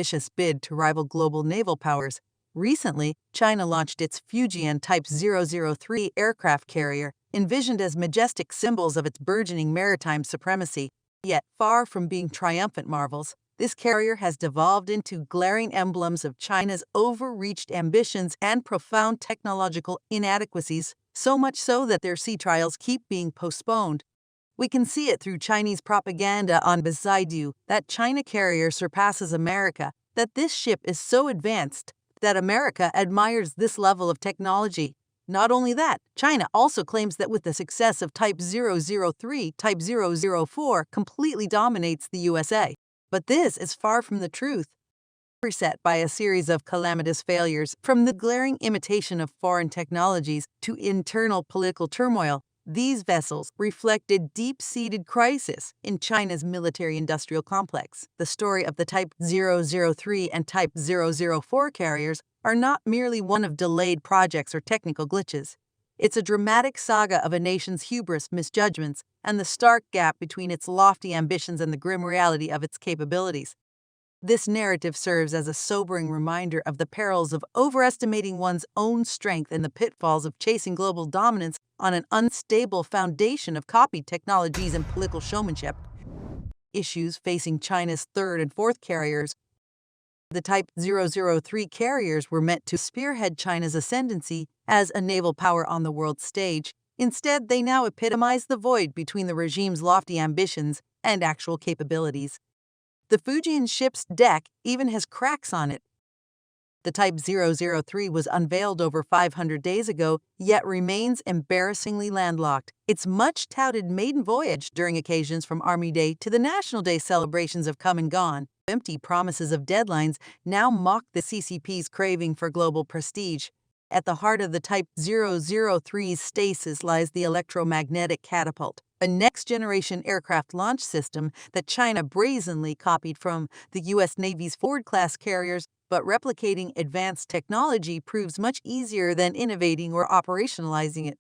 ambitious bid to rival global naval powers. Recently, China launched its Fujian Type 003 aircraft carrier, envisioned as majestic symbols of its burgeoning maritime supremacy. Yet, far from being triumphant marvels, this carrier has devolved into glaring emblems of China's overreached ambitions and profound technological inadequacies, so much so that their sea trials keep being postponed. We can see it through Chinese propaganda on Beidou that China carrier surpasses America, that this ship is so advanced that America admires this level of technology. Not only that, China also claims that with the success of Type 003, Type 004 completely dominates the USA. But this is far from the truth. Beset by a series of calamitous failures, from the glaring imitation of foreign technologies to internal political turmoil, these vessels reflect a deep-seated crisis in China's military-industrial complex. The story of the Type 003 and Type 004 carriers are not merely one of delayed projects or technical glitches. It's a dramatic saga of a nation's hubris, misjudgments, and the stark gap between its lofty ambitions and the grim reality of its capabilities. This narrative serves as a sobering reminder of the perils of overestimating one's own strength and the pitfalls of chasing global dominance on an unstable foundation of copied technologies and political showmanship. Issues facing China's third and fourth carriers. The Type 003 carriers were meant to spearhead China's ascendancy as a naval power on the world stage. Instead, they now epitomize the void between the regime's lofty ambitions and actual capabilities. The Fujian ship's deck even has cracks on it. The Type 003 was unveiled over 500 days ago, yet remains embarrassingly landlocked. Its much-touted maiden voyage during occasions from Army Day to the National Day celebrations have come and gone. Empty promises of deadlines now mock the CCP's craving for global prestige. At the heart of the Type 003's stasis lies the electromagnetic catapult, a next-generation aircraft launch system that China brazenly copied from the U.S. Navy's Ford-class carriers, but replicating advanced technology proves much easier than innovating or operationalizing it.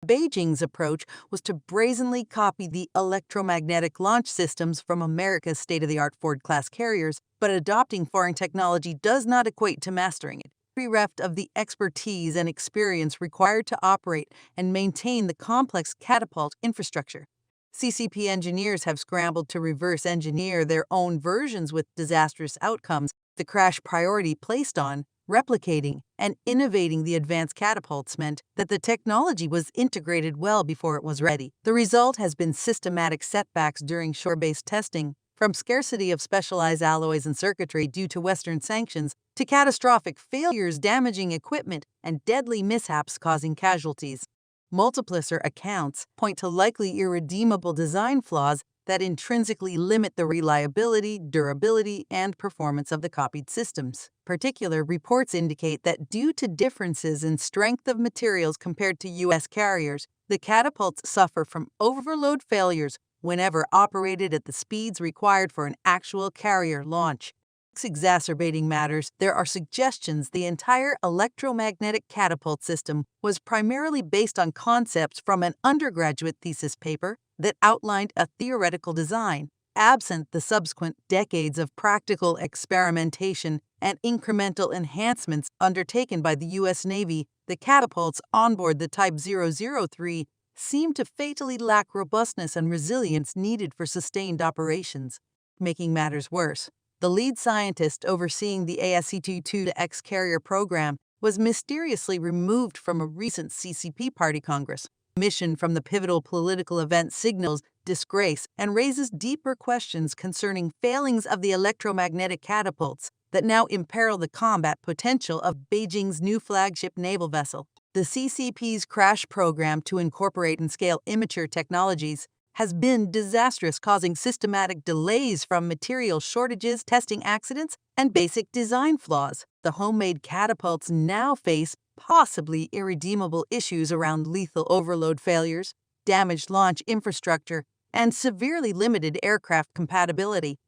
Beijing's approach was to brazenly copy the electromagnetic launch systems from America's state-of-the-art Ford-class carriers, but adopting foreign technology does not equate to mastering it. Bereft of the expertise and experience required to operate and maintain the complex catapult infrastructure. CCP engineers have scrambled to reverse engineer their own versions with disastrous outcomes. The crash priority placed on replicating and innovating the advanced catapults meant that the technology was integrated well before it was ready. The result has been systematic setbacks during shore-based testing, from scarcity of specialized alloys and circuitry due to Western sanctions to catastrophic failures damaging equipment and deadly mishaps causing casualties. Multiplicer accounts point to likely irredeemable design flaws that intrinsically limit the reliability, durability, and performance of the copied systems. Particular reports indicate that due to differences in strength of materials compared to U.S. carriers, the catapults suffer from overload failures whenever operated at the speeds required for an actual carrier launch. Exacerbating matters, there are suggestions the entire electromagnetic catapult system was primarily based on concepts from an undergraduate thesis paper that outlined a theoretical design. Absent the subsequent decades of practical experimentation and incremental enhancements undertaken by the U.S. Navy, the catapults onboard the Type 003 seem to fatally lack robustness and resilience needed for sustained operations. Making matters worse, the lead scientist overseeing the ASC-22X carrier program was mysteriously removed from a recent CCP party congress. Mission from the pivotal political event signals disgrace and raises deeper questions concerning failings of the electromagnetic catapults that now imperil the combat potential of Beijing's new flagship naval vessel. The CCP's crash program to incorporate and scale immature technologies has been disastrous, causing systematic delays from material shortages, testing accidents, and basic design flaws. The homemade catapults now face possibly irredeemable issues around lethal overload failures, damaged launch infrastructure, and severely limited aircraft compatibility.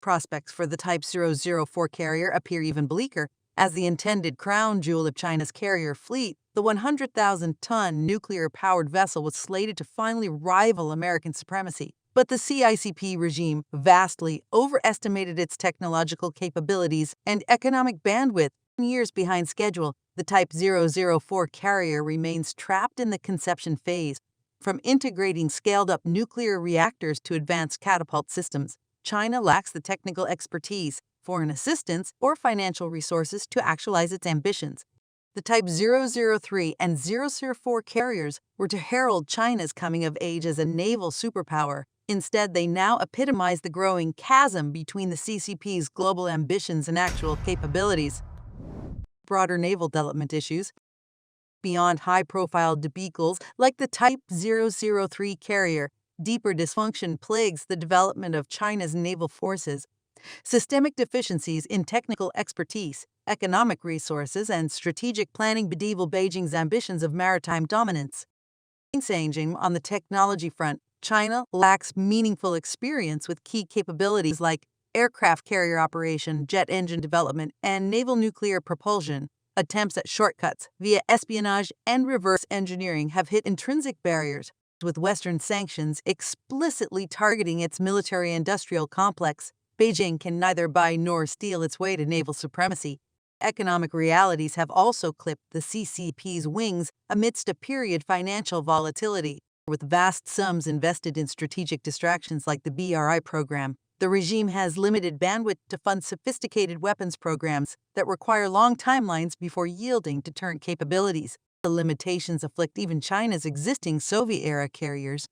Prospects for the Type 004 carrier appear even bleaker. As the intended crown jewel of China's carrier fleet, the 100,000-ton nuclear-powered vessel was slated to finally rival American supremacy. But the CICP regime vastly overestimated its technological capabilities and economic bandwidth. Years behind schedule, the Type 004 carrier remains trapped in the conception phase. From integrating scaled-up nuclear reactors to advanced catapult systems, China lacks the technical expertise, foreign assistance, or financial resources to actualize its ambitions. The Type 003 and 004 carriers were to herald China's coming of age as a naval superpower. Instead, they now epitomize the growing chasm between the CCP's global ambitions and actual capabilities. Broader naval development issues. Beyond high-profile debacles like the Type 003 carrier, deeper dysfunction plagues the development of China's naval forces. Systemic deficiencies in technical expertise, economic resources, and strategic planning bedevil Beijing's ambitions of maritime dominance. On the technology front, China lacks meaningful experience with key capabilities like aircraft carrier operation, jet engine development, and naval nuclear propulsion. Attempts at shortcuts via espionage and reverse engineering have hit intrinsic barriers, with Western sanctions explicitly targeting its military-industrial complex. Beijing can neither buy nor steal its way to naval supremacy. Economic realities have also clipped the CCP's wings amidst a period of financial volatility. With vast sums invested in strategic distractions like the BRI program, the regime has limited bandwidth to fund sophisticated weapons programs that require long timelines before yielding deterrent capabilities. The limitations afflict even China's existing Soviet-era carriers.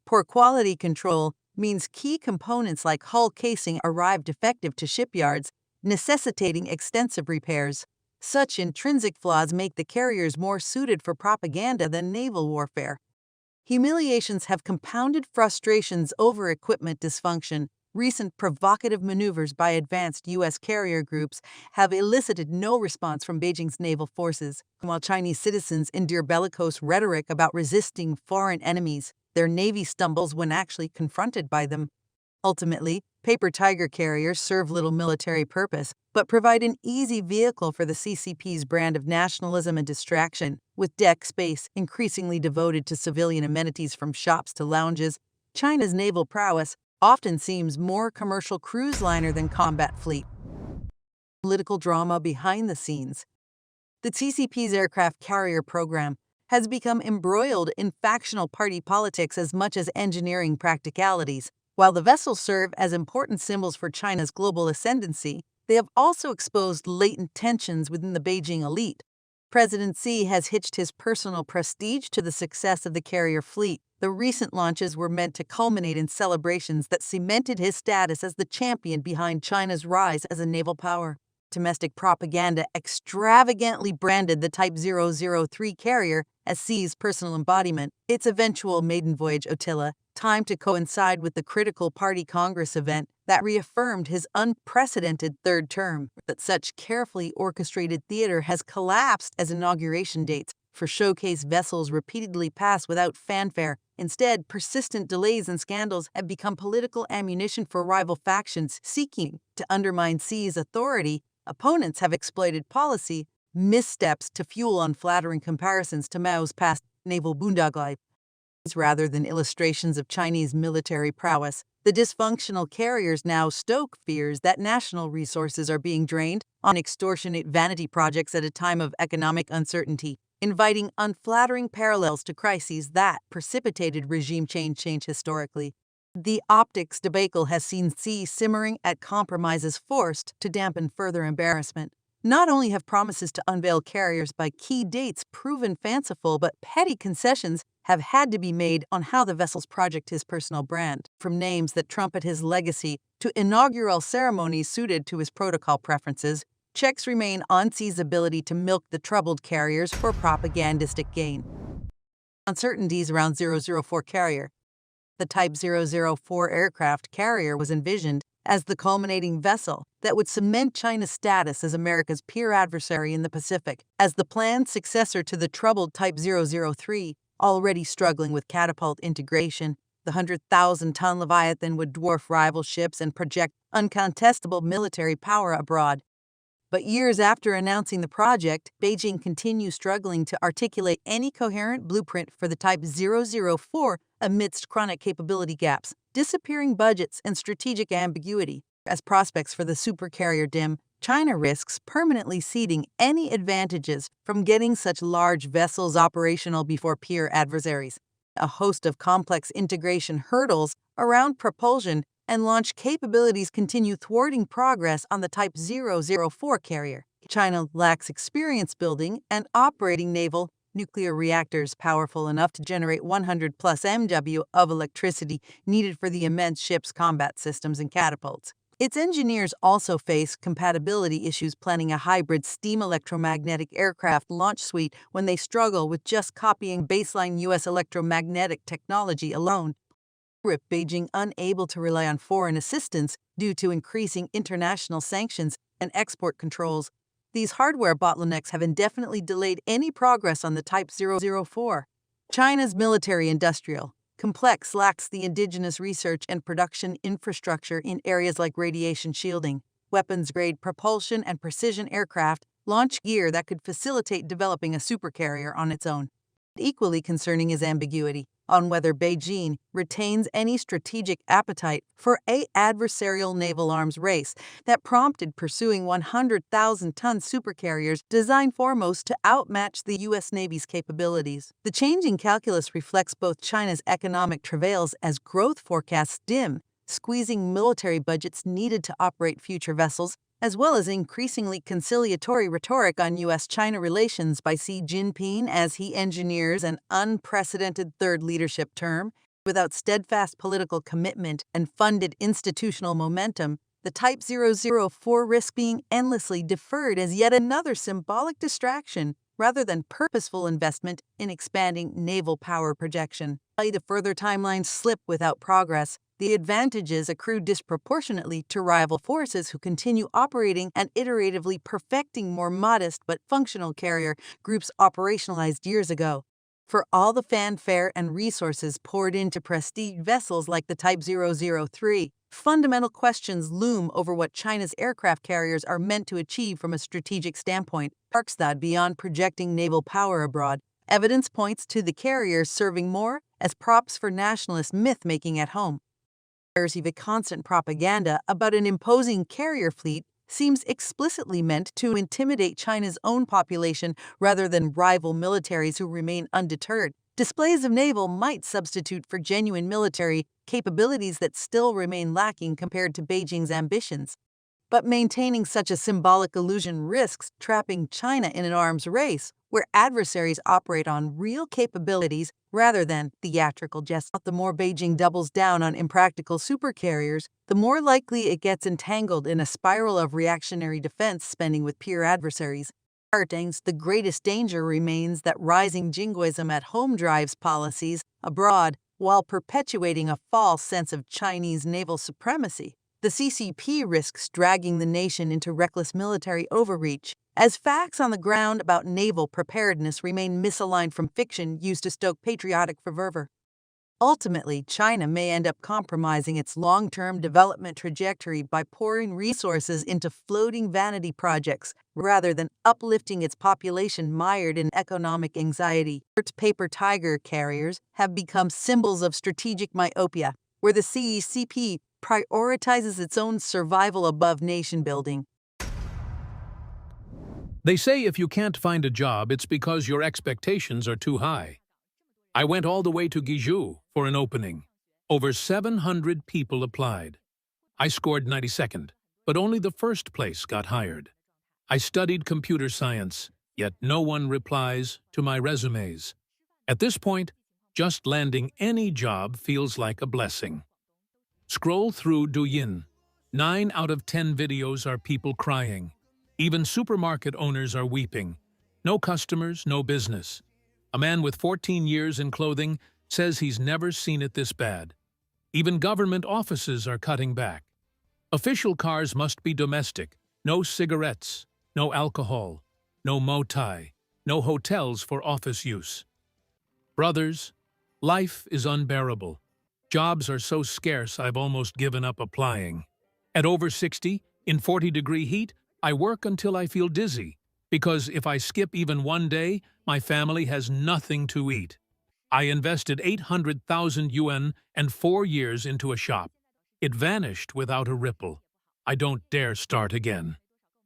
Poor quality control means key components like hull casing arrive defective to shipyards, necessitating extensive repairs. Such intrinsic flaws make the carriers more suited for propaganda than naval warfare. Humiliations have compounded frustrations over equipment dysfunction. Recent provocative maneuvers by advanced U.S. carrier groups have elicited no response from Beijing's naval forces. While Chinese citizens endure bellicose rhetoric about resisting foreign enemies, their navy stumbles when actually confronted by them. Ultimately, paper tiger carriers serve little military purpose, but provide an easy vehicle for the CCP's brand of nationalism and distraction. With deck space increasingly devoted to civilian amenities from shops to lounges, China's naval prowess often seems more commercial cruise liner than combat fleet. Political drama behind the scenes. The CCP's aircraft carrier program has become embroiled in factional party politics as much as engineering practicalities. While the vessels serve as important symbols for China's global ascendancy, they have also exposed latent tensions within the Beijing elite. President Xi has hitched his personal prestige to the success of the carrier fleet. The recent launches were meant to culminate in celebrations that cemented his status as the champion behind China's rise as a naval power. Domestic propaganda extravagantly branded the Type 003 carrier as Xi's personal embodiment. Its eventual maiden voyage Otilla, timed to coincide with the critical Party Congress event that reaffirmed his unprecedented third term. That such carefully orchestrated theater has collapsed as inauguration dates for showcase vessels repeatedly pass without fanfare. Instead, persistent delays and scandals have become political ammunition for rival factions seeking to undermine Xi's authority. Opponents have exploited policy missteps to fuel unflattering comparisons to Mao's past naval boondoggle. Rather than illustrations of Chinese military prowess, the dysfunctional carriers now stoke fears that national resources are being drained on extortionate vanity projects at a time of economic uncertainty, inviting unflattering parallels to crises that precipitated regime change historically. The optics debacle has seen Xi simmering at compromises forced to dampen further embarrassment. Not only have promises to unveil carriers by key dates proven fanciful, but petty concessions have had to be made on how the vessels project his personal brand. From names that trumpet his legacy to inaugural ceremonies suited to his protocol preferences, checks remain on Xi's ability to milk the troubled carriers for propagandistic gain. Uncertainties around 004 carrier. The Type 004 aircraft carrier was envisioned as the culminating vessel that would cement China's status as America's peer adversary in the Pacific. As the planned successor to the troubled Type 003, already struggling with catapult integration, the 100,000-ton Leviathan would dwarf rival ships and project uncontestable military power abroad. But years after announcing the project, Beijing continues struggling to articulate any coherent blueprint for the Type 004 amidst chronic capability gaps. disappearing budgets, and strategic ambiguity. As prospects for the supercarrier dim, China risks permanently ceding any advantages from getting such large vessels operational before peer adversaries. A host of complex integration hurdles around propulsion and launch capabilities continue thwarting progress on the Type 004 carrier. China lacks experience building and operating naval nuclear reactors powerful enough to generate 100 plus MW of electricity needed for the immense ship's combat systems and catapults. Its engineers also face compatibility issues planning a hybrid steam electromagnetic aircraft launch suite when they struggle with just copying baseline U.S. electromagnetic technology alone. Beijing unable to rely on foreign assistance due to increasing international sanctions and export controls. These hardware bottlenecks have indefinitely delayed any progress on the Type 004. China's military-industrial complex lacks the indigenous research and production infrastructure in areas like radiation shielding, weapons-grade propulsion, and precision aircraft launch gear that could facilitate developing a supercarrier on its own. Equally concerning is ambiguity on whether Beijing retains any strategic appetite for an adversarial naval arms race that prompted pursuing 100,000-ton supercarriers designed foremost to outmatch the U.S. Navy's capabilities. The changing calculus reflects both China's economic travails as growth forecasts dim, squeezing military budgets needed to operate future vessels, as well as increasingly conciliatory rhetoric on U.S.-China relations by Xi Jinping as he engineers an unprecedented third leadership term. Without steadfast political commitment and funded institutional momentum, the Type 004 risks being endlessly deferred as yet another symbolic distraction rather than purposeful investment in expanding naval power projection. The further timelines slip without progress, the advantages accrue disproportionately to rival forces who continue operating and iteratively perfecting more modest but functional carrier groups operationalized years ago. For all the fanfare and resources poured into prestige vessels like the Type 003, fundamental questions loom over what China's aircraft carriers are meant to achieve from a strategic standpoint. That beyond projecting naval power abroad, evidence points to the carriers serving more as props for nationalist myth-making at home. The constant propaganda about an imposing carrier fleet seems explicitly meant to intimidate China's own population rather than rival militaries who remain undeterred. Displays of naval might substitute for genuine military capabilities that still remain lacking compared to Beijing's ambitions. But maintaining such a symbolic illusion risks trapping China in an arms race where adversaries operate on real capabilities rather than theatrical gestures. The more Beijing doubles down on impractical supercarriers, the more likely it gets entangled in a spiral of reactionary defense spending with peer adversaries. The greatest danger remains that rising jingoism at home drives policies abroad while perpetuating a false sense of Chinese naval supremacy. The CCP risks dragging the nation into reckless military overreach, as facts on the ground about naval preparedness remain misaligned from fiction used to stoke patriotic fervor. Ultimately, China may end up compromising its long-term development trajectory by pouring resources into floating vanity projects rather than uplifting its population mired in economic anxiety. Paper tiger carriers have become symbols of strategic myopia, where the CCP prioritizes its own survival above nation building. They say if you can't find a job, it's because your expectations are too high. I went all the way to Guizhou for an opening. Over 700 people applied. I scored 92nd, but only the first place got hired. I studied computer science, yet no one replies to my resumes. At this point, just landing any job feels like a blessing. Scroll through Douyin. 9 out of 10 videos are people crying. Even supermarket owners are weeping. No customers, no business. A man with 14 years in clothing says he's never seen it this bad. Even government offices are cutting back. Official cars must be domestic. No cigarettes, no alcohol, no motai, no hotels for office use. Brothers, life is unbearable. Jobs are so scarce I've almost given up applying. At over 60, in 40-degree heat, I work until I feel dizzy, because if I skip even one day, my family has nothing to eat. I invested 800,000 yuan and 4 years into a shop. It vanished without a ripple. I don't dare start again.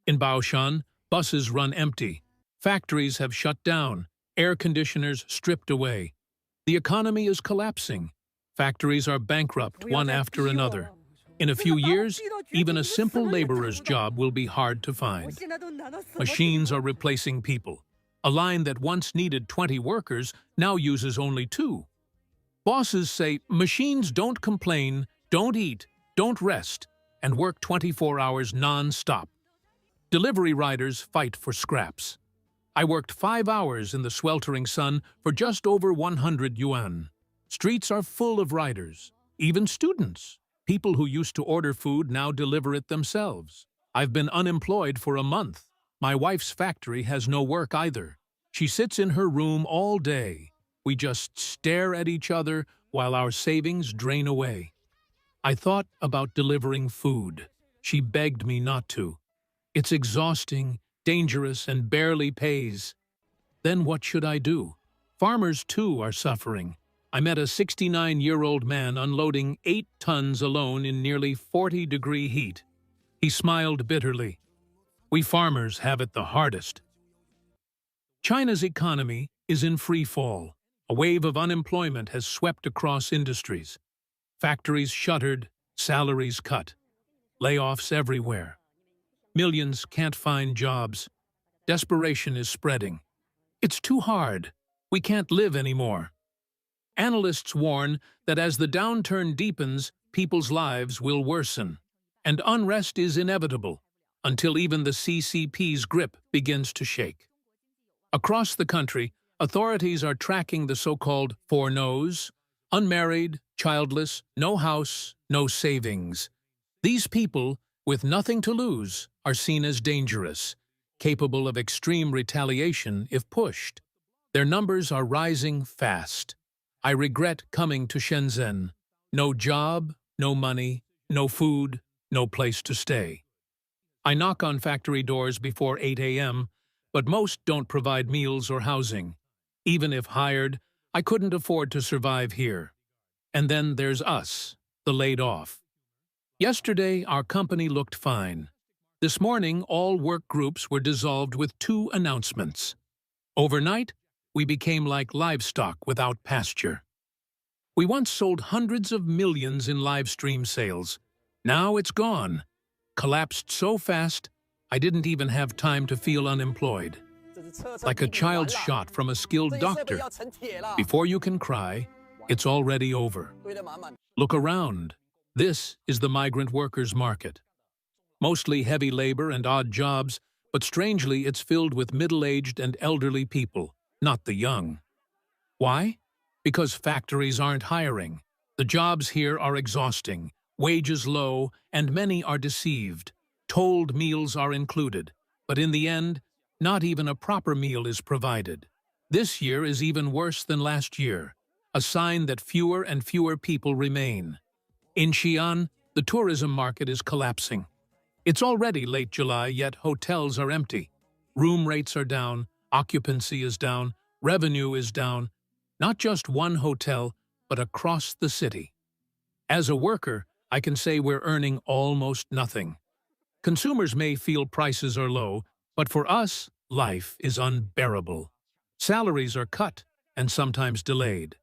In Baoshan, buses run empty. Factories have shut down. Air conditioners stripped away. The economy is collapsing. Factories are bankrupt one after another. In a few years, even a simple laborer's job will be hard to find. Machines are replacing people. A line that once needed 20 workers now uses only 2. Bosses say machines don't complain, don't eat, don't rest, and work 24 hours non-stop. Delivery riders fight for scraps. I worked 5 hours in the sweltering sun for just over 100 yuan. Streets are full of riders, even students. People who used to order food now deliver it themselves. I've been unemployed for a month. My wife's factory has no work either. She sits in her room all day. We just stare at each other while our savings drain away. I thought about delivering food. She begged me not to. It's exhausting, dangerous, and barely pays. Then what should I do? Farmers, too, are suffering. I met a 69-year-old man unloading 8 tons alone in nearly 40-degree heat. He smiled bitterly. We farmers have it the hardest. China's economy is in free fall. A wave of unemployment has swept across industries. Factories shuttered, salaries cut. Layoffs everywhere. Millions can't find jobs. Desperation is spreading. It's too hard. We can't live anymore. Analysts warn that as the downturn deepens, people's lives will worsen, and unrest is inevitable until even the CCP's grip begins to shake. Across the country, authorities are tracking the so-called 4 no's: unmarried, childless, no house, no savings. These people, with nothing to lose, are seen as dangerous, capable of extreme retaliation if pushed. Their numbers are rising fast. I regret coming to Shenzhen. No job, no money, no food, no place to stay. I knock on factory doors before 8 a.m., but most don't provide meals or housing. Even if hired, I couldn't afford to survive here. And then there's us, the laid off. Yesterday, our company looked fine. This morning, all work groups were dissolved with 2 announcements. Overnight, we became like livestock without pasture. We once sold hundreds of millions in live stream sales. Now it's gone. Collapsed so fast, I didn't even have time to feel unemployed. Like a child's shot from a skilled doctor. Before you can cry, it's already over. Look around. This is the migrant workers' market. Mostly heavy labor and odd jobs, but strangely it's filled with middle-aged and elderly people, not the young. Why? Because factories aren't hiring. The jobs here are exhausting, wages low, and many are deceived. Told meals are included, but in the end, not even a proper meal is provided. This year is even worse than last year, a sign that fewer and fewer people remain. In Xi'an, the tourism market is collapsing. It's already late July, yet hotels are empty. Room rates are down, occupancy is down, revenue is down. Not just one hotel, but across the city. As a worker, I can say we're earning almost nothing. Consumers may feel prices are low, but for us, life is unbearable. Salaries are cut and sometimes delayed.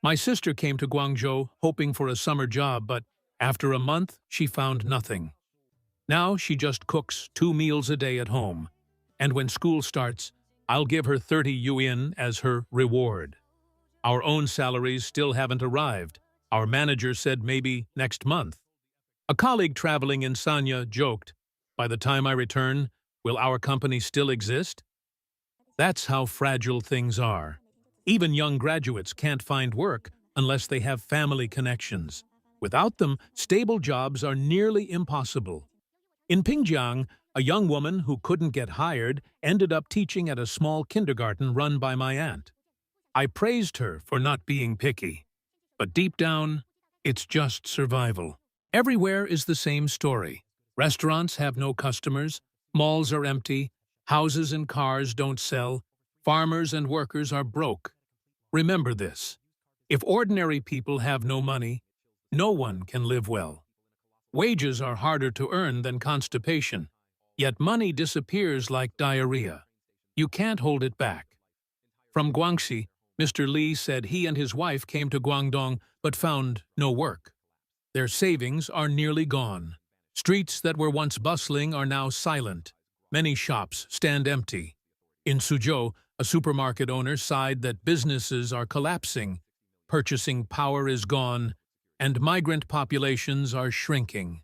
My sister came to Guangzhou hoping for a summer job, but after a month, she found nothing. Now she just cooks 2 meals a day at home, and when school starts, I'll give her 30 yuan as her reward. Our own salaries still haven't arrived. Our manager said maybe next month. A colleague traveling in Sanya joked, "By the time I return, will our company still exist?" That's how fragile things are. Even young graduates can't find work unless they have family connections. Without them, stable jobs are nearly impossible. In Pingjiang, a young woman who couldn't get hired ended up teaching at a small kindergarten run by my aunt. I praised her for not being picky. But deep down, it's just survival. Everywhere is the same story. Restaurants have no customers, malls are empty, houses and cars don't sell, farmers and workers are broke. Remember this. If ordinary people have no money, no one can live well. Wages are harder to earn than constipation, yet money disappears like diarrhea. You can't hold it back. From Guangxi, Mr. Li said he and his wife came to Guangdong but found no work. Their savings are nearly gone. Streets that were once bustling are now silent. Many shops stand empty. In Suzhou, a supermarket owner sighed that businesses are collapsing, purchasing power is gone, and migrant populations are shrinking.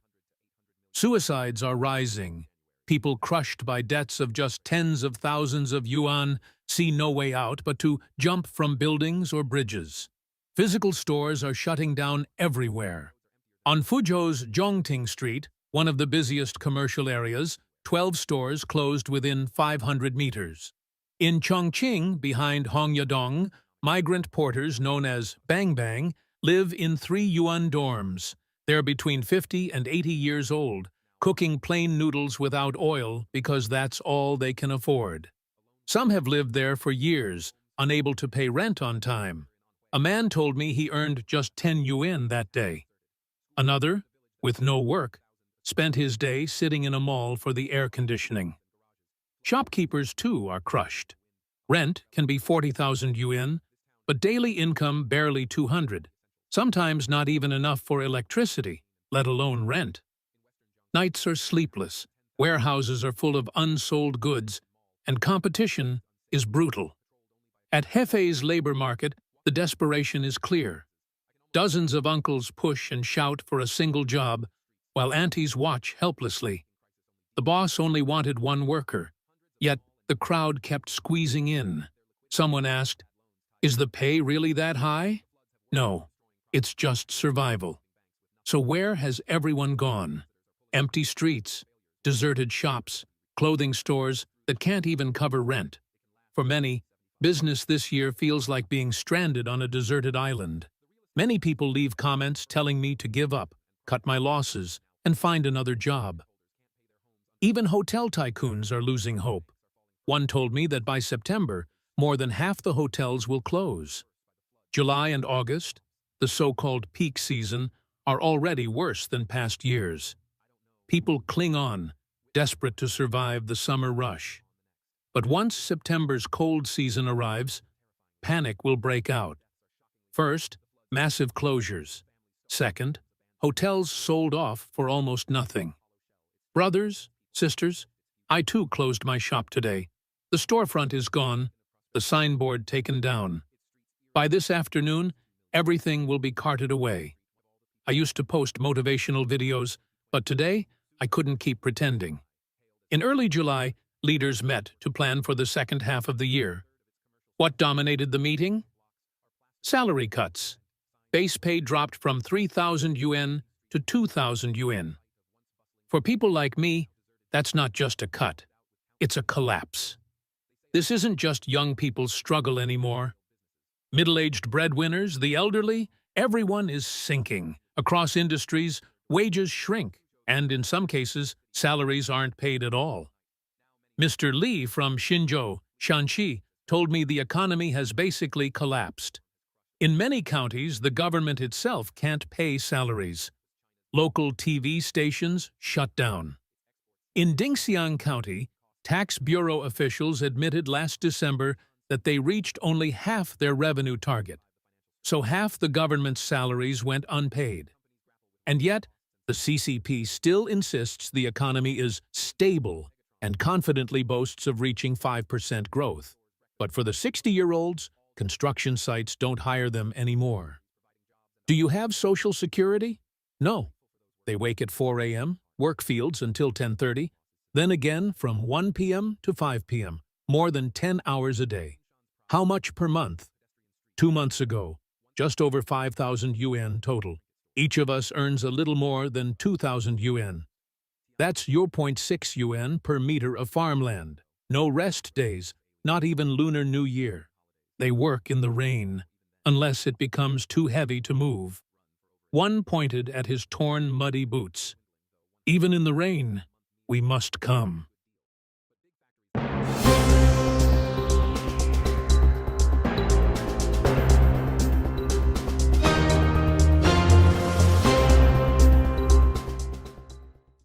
Suicides are rising. People crushed by debts of just tens of thousands of yuan see no way out but to jump from buildings or bridges. Physical stores are shutting down everywhere. On Fuzhou's Zhongting Street, one of the busiest commercial areas, 12 stores closed within 500 meters. In Chongqing, behind Hongyadong, migrant porters known as Bang Bang live in 3 yuan dorms. They're between 50 and 80 years old, cooking plain noodles without oil because that's all they can afford. Some have lived there for years, unable to pay rent on time. A man told me he earned just 10 yuan that day. Another, with no work, spent his day sitting in a mall for the air conditioning. Shopkeepers, too, are crushed. Rent can be 40,000 yuan, but daily income barely 200, sometimes not even enough for electricity, let alone rent. Nights are sleepless, warehouses are full of unsold goods, and competition is brutal. At Hefei's labor market, the desperation is clear. Dozens of uncles push and shout for a single job, while aunties watch helplessly. The boss only wanted one worker, yet the crowd kept squeezing in. Someone asked, "Is the pay really that high?" No, it's just survival. So where has everyone gone? Empty streets, deserted shops, clothing stores that can't even cover rent. For many, business this year feels like being stranded on a deserted island. Many people leave comments telling me to give up, cut my losses, and find another job. Even hotel tycoons are losing hope. One told me that by September, more than half the hotels will close. July and August, the so-called peak season, are already worse than past years. People cling on, desperate to survive the summer rush. But once September's cold season arrives, panic will break out. First, massive closures. Second, hotels sold off for almost nothing. Brothers, sisters, I too closed my shop today. The storefront is gone, the signboard taken down. By this afternoon, everything will be carted away. I used to post motivational videos, but today I couldn't keep pretending. In early July, leaders met to plan for the second half of the year. What dominated the meeting? Salary cuts. Base pay dropped from 3,000 yuan to 2,000 yuan. For people like me, that's not just a cut. It's a collapse. This isn't just young people's struggle anymore. Middle-aged breadwinners, the elderly, everyone is sinking. Across industries, wages shrink, and in some cases, salaries aren't paid at all. Mr. Li from Xinzhou, Shanxi, told me the economy has basically collapsed. In many counties, the government itself can't pay salaries. Local TV stations shut down. In Dingxiang County, tax bureau officials admitted last December that they reached only half their revenue target, so half the government's salaries went unpaid. And yet, the CCP still insists the economy is stable and confidently boasts of reaching 5% growth. But for the 60-year-olds, construction sites don't hire them anymore. Do you have Social Security? No. They wake at 4 a.m., work fields until 10:30, then again from 1 p.m. to 5 p.m., more than 10 hours a day. How much per month? 2 months ago, just over 5,000 yuan total. Each of us earns a little more than 2,000 yuan. That's your 0.6 yuan per meter of farmland. No rest days, not even Lunar New Year. They work in the rain, unless it becomes too heavy to move. One pointed at his torn, muddy boots. Even in the rain, we must come.